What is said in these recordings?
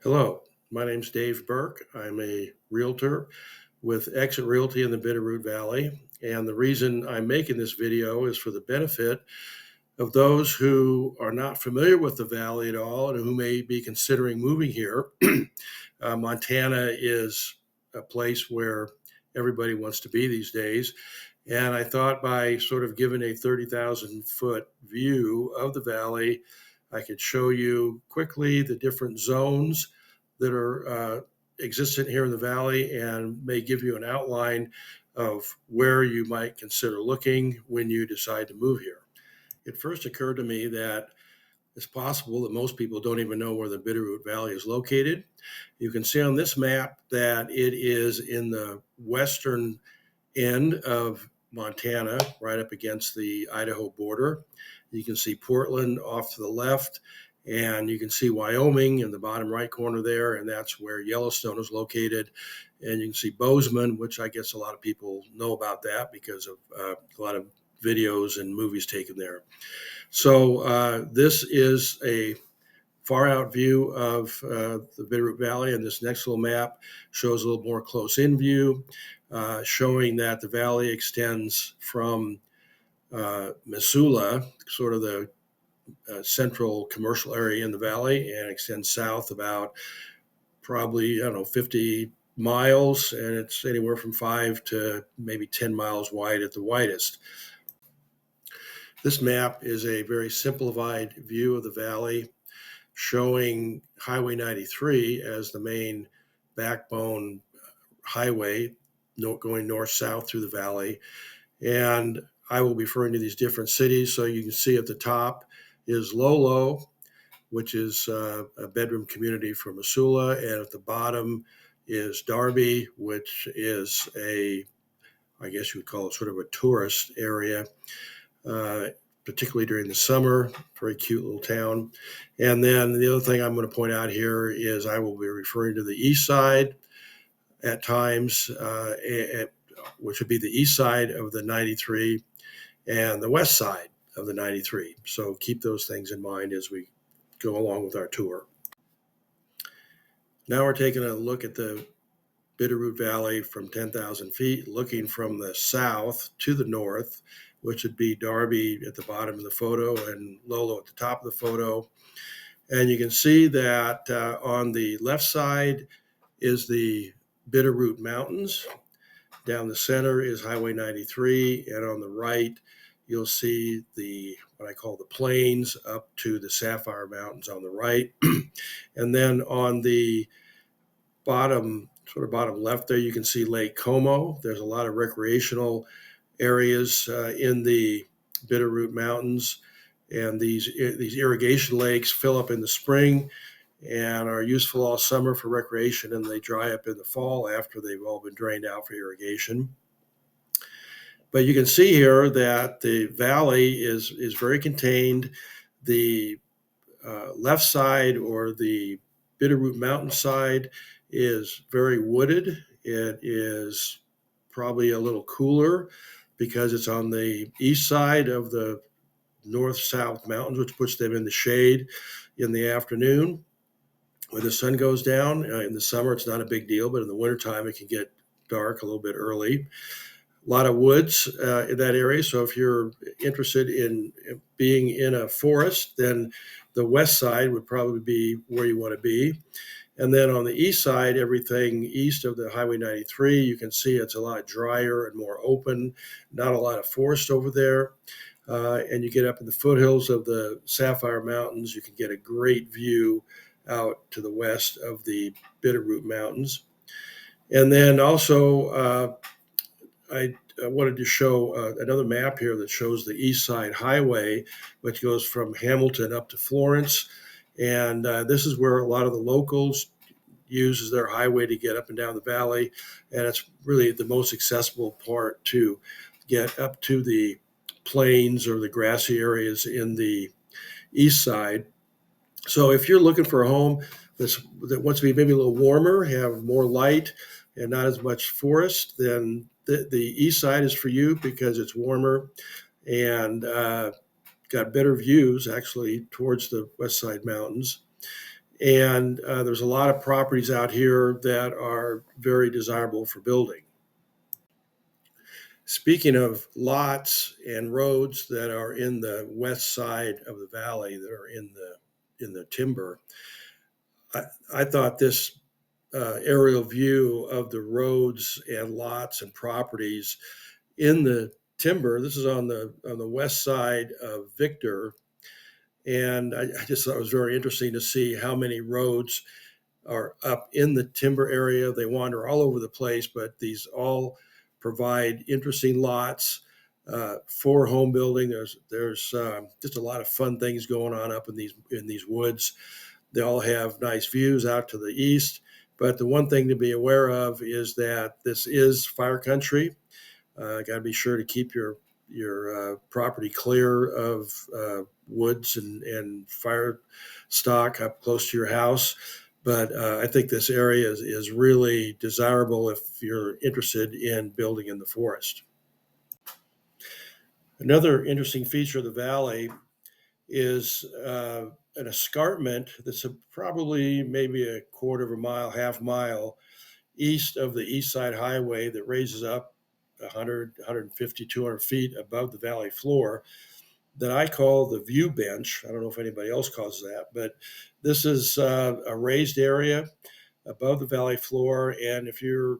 Hello, my name's Dave Burke. I'm a realtor with Exit Realty in the Bitterroot Valley. And the reason I'm making this video is for the benefit of those who are not familiar with the valley at all and who may be considering moving here. Montana is a place where everybody wants to be these days. And I thought by sort of giving a 30,000-foot view of the valley, I could show you quickly the different zones that are existent here in the valley and may give you an outline of where you might consider looking when you decide to move here. It first occurred to me that it's possible that most people don't even know where the Bitterroot Valley is located. You can see on this map that it is in the western end of Montana, right up against the Idaho border. You can see Portland off to the left, and you can see Wyoming in the bottom right corner there, and that's where Yellowstone is located. And you can see Bozeman, which I guess a lot of people know about that because of a lot of videos and movies taken there. So this is a far out view of the Bitterroot Valley, and this next little map shows a little more close-in view, showing that the valley extends from Missoula, sort of the central commercial area in the valley, and extends south about probably, 50 miles, and it's anywhere from 5 to maybe 10 miles wide at the widest. This map is a very simplified view of the valley, showing Highway 93 as the main backbone highway going north-south through the valley. And I will be referring to these different cities. So you can see at the top is Lolo, which is a bedroom community for Missoula. And at the bottom is Darby, which is I guess you would call it sort of a tourist area. Particularly during the summer, very cute little town. And then the other thing I'm going to point out here is I will be referring to the east side at times, which would be the east side of the 93 and the west side of the 93. So keep those things in mind as we go along with our tour. Now we're taking a look at the Bitterroot Valley from 10,000 feet, looking from the south to the north, which would be Darby at the bottom of the photo and Lolo at the top of the photo. And you can see that on the left side is the Bitterroot Mountains. Down the center is Highway 93, and on the right, you'll see what I call the plains up to the Sapphire Mountains on the right. And then on the bottom left there, you can see Lake Como. There's a lot of recreational areas in the Bitterroot Mountains, and these irrigation lakes fill up in the spring and are useful all summer for recreation, and they dry up in the fall after they've all been drained out for irrigation. But you can see here that the valley is very contained. The left side, or the Bitterroot Mountain side, is very wooded. It is probably a little cooler because it's on the east side of the north-south mountains, which puts them in the shade in the afternoon when the sun goes down. In the summer, it's not a big deal, but in the wintertime, it can get dark a little bit early. A lot of woods in that area. So if you're interested in being in a forest, then the west side would probably be where you want to be. And then on the east side, everything east of the Highway 93, you can see it's a lot drier and more open, not a lot of forest over there. And you get up in the foothills of the Sapphire Mountains, you can get a great view out to the west of the Bitterroot Mountains. And then also, I wanted to show another map here that shows the East Side Highway, which goes from Hamilton up to Florence. And this is where a lot of the locals use as their highway to get up and down the valley. And it's really the most accessible part to get up to the plains or the grassy areas in the east side. So if you're looking for a home that wants to be maybe a little warmer, have more light, and not as much forest, then the east side is for you because it's warmer and got better views actually towards the west side mountains. And there's a lot of properties out here that are very desirable for building. Speaking of lots and roads that are in the west side of the valley that are in the timber, I, I thought this aerial view of the roads and lots and properties in the timber. This is on the west side of Victor, and I just thought it was very interesting to see how many roads are up in the timber area. They wander all over the place, but these all provide interesting lots for home building. There's just a lot of fun things going on up in these woods. They all have nice views out to the east. But the one thing to be aware of is that this is fire country. Got to be sure to keep your property clear of woods and fire stock up close to your house. But I think this area is really desirable if you're interested in building in the forest. Another interesting feature of the valley is an escarpment that's probably maybe a quarter of a mile, half mile east of the East Side Highway that raises up 100, 150, 200 feet above the valley floor that I call the view bench. I don't know if anybody else calls that, but this is a raised area above the valley floor. And if you're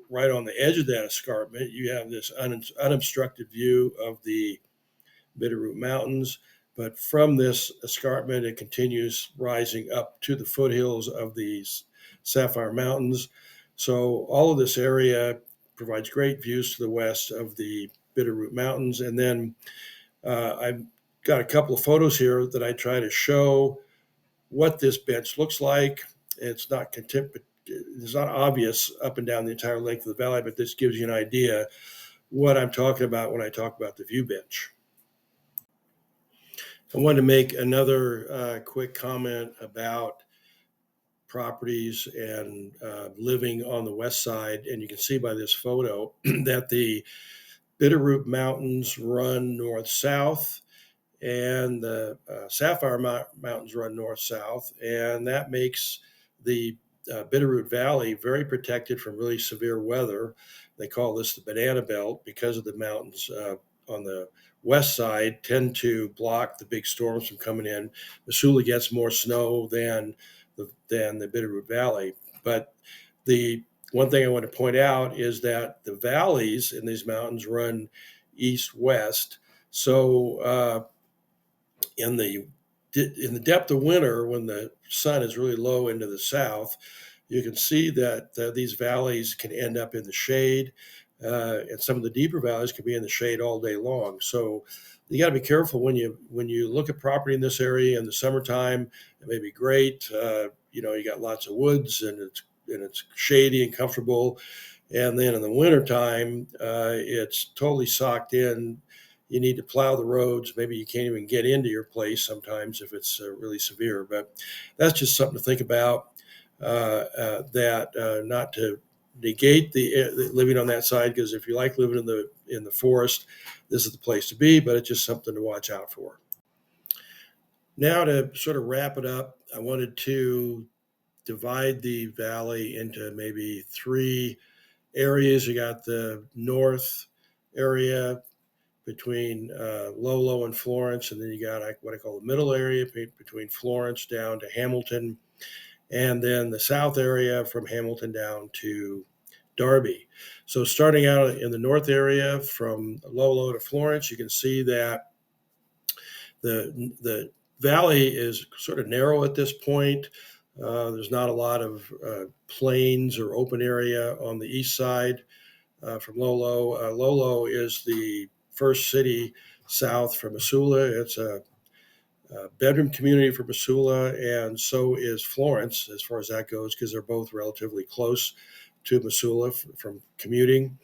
right on the edge of that escarpment, you have this unobstructed view of the Bitterroot Mountains. But from this escarpment, it continues rising up to the foothills of these Sapphire Mountains. So all of this area provides great views to the west of the Bitterroot Mountains. And then I've got a couple of photos here that I try to show what this bench looks like. It's not obvious up and down the entire length of the valley, but this gives you an idea what I'm talking about when I talk about the view bench. I wanted to make another quick comment about properties and living on the west side. And you can see by this photo that the Bitterroot Mountains run north south, and the Sapphire Mountains run north south, and that makes the Bitterroot Valley very protected from really severe weather. They call this the banana belt because of the mountains on the west side tend to block the big storms from coming in. Missoula gets more snow than the Bitterroot Valley, but the one thing I want to point out is that the valleys in these mountains run east-west. So in the depth of winter, when the sun is really low into the south, you can see that these valleys can end up in the shade, and some of the deeper valleys can be in the shade all day long. So you got to be careful when you look at property in this area in the summertime. It may be great. You got lots of woods and it's shady and comfortable. And then in the wintertime, it's totally socked in. You need to plow the roads. Maybe you can't even get into your place sometimes if it's really severe. But that's just something to think about. Not to negate the living on that side, because if you like living in the forest, this is the place to be. But it's just something to watch out for. Now to sort of wrap it up, I wanted to divide the valley into maybe three areas. You got the north area between Lolo and Florence, and then you got what I call the middle area between Florence down to Hamilton, and then the south area from Hamilton down to Darby. So starting out in the north area from Lolo to Florence, you can see that the valley is sort of narrow at this point. There's not a lot of plains or open area on the east side from Lolo. Lolo is the first city south from Missoula. It's a bedroom community for Missoula, and so is Florence as far as that goes, because they're both relatively close to Missoula from commuting.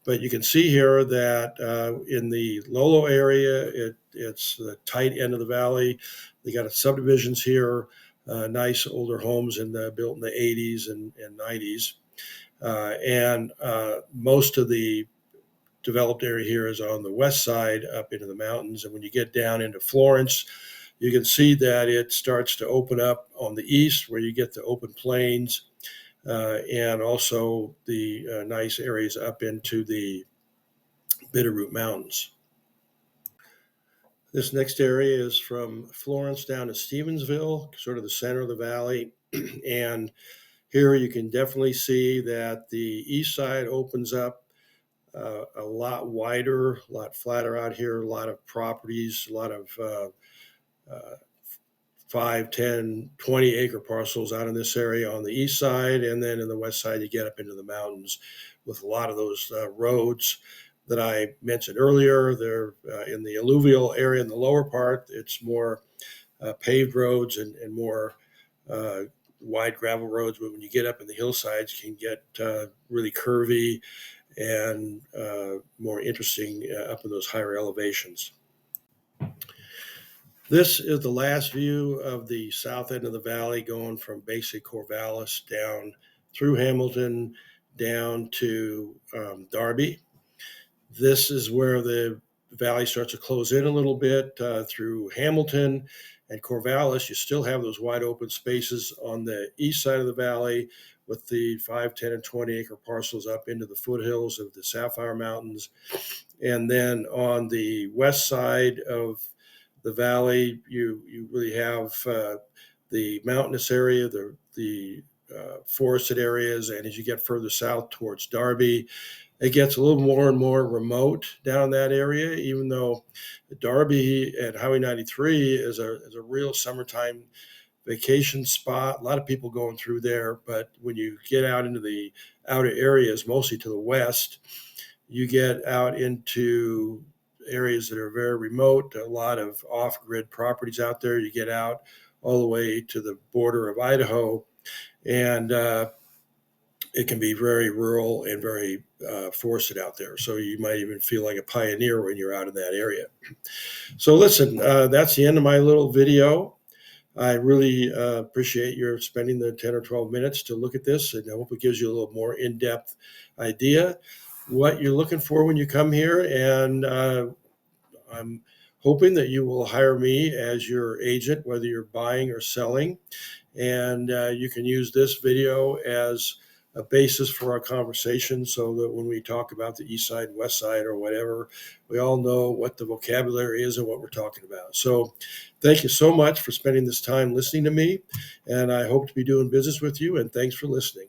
But you can see here that in the Lolo area, it's the tight end of the valley. They got subdivisions here, nice older homes built in the 80s and 90s. And most of the developed area here is on the west side up into the mountains. And when you get down into Florence, You can see that it starts to open up on the east where you get the open plains and also the nice areas up into the Bitterroot Mountains. This next area is from Florence down to Stevensville, sort of the center of the valley. And here you can definitely see that the east side opens up a lot wider, a lot flatter out here, a lot of properties, a lot of uh, 5, 10, 20 acre parcels out in this area on the east side. And then in the west side, you get up into the mountains with a lot of those roads that I mentioned earlier. They're in the alluvial area in the lower part. It's more paved roads and more uh, wide gravel roads. But when you get up in the hillsides, you can get really curvy and more interesting up in those higher elevations. This is the last view of the south end of the valley, going from basically Corvallis down through Hamilton down to Darby. This is where the valley starts to close in a little bit through Hamilton and Corvallis. You still have those wide open spaces on the east side of the valley with the 5, 10, and 20 acre parcels up into the foothills of the Sapphire Mountains. And then on the west side of the valley, you really have the mountainous area, the forested areas, and as you get further south towards Darby, it gets a little more and more remote down that area. Even though Darby and Highway 93 is a real summertime vacation spot, a lot of people going through there. But when you get out into the outer areas, mostly to the west, you get out into areas that are very remote, a lot of off-grid properties out there. You get out all the way to the border of Idaho, and it can be very rural and very forested out there. So you might even feel like a pioneer when you're out in that area. So listen, that's the end of my little video. I really appreciate your spending the 10 or 12 minutes to look at this, and I hope it gives you a little more in-depth idea what you're looking for when you come here. And I'm hoping that you will hire me as your agent, whether you're buying or selling. And you can use this video as a basis for our conversation so that when we talk about the east side, west side, or whatever, we all know what the vocabulary is and what we're talking about. So thank you so much for spending this time listening to me. And I hope to be doing business with you. And thanks for listening.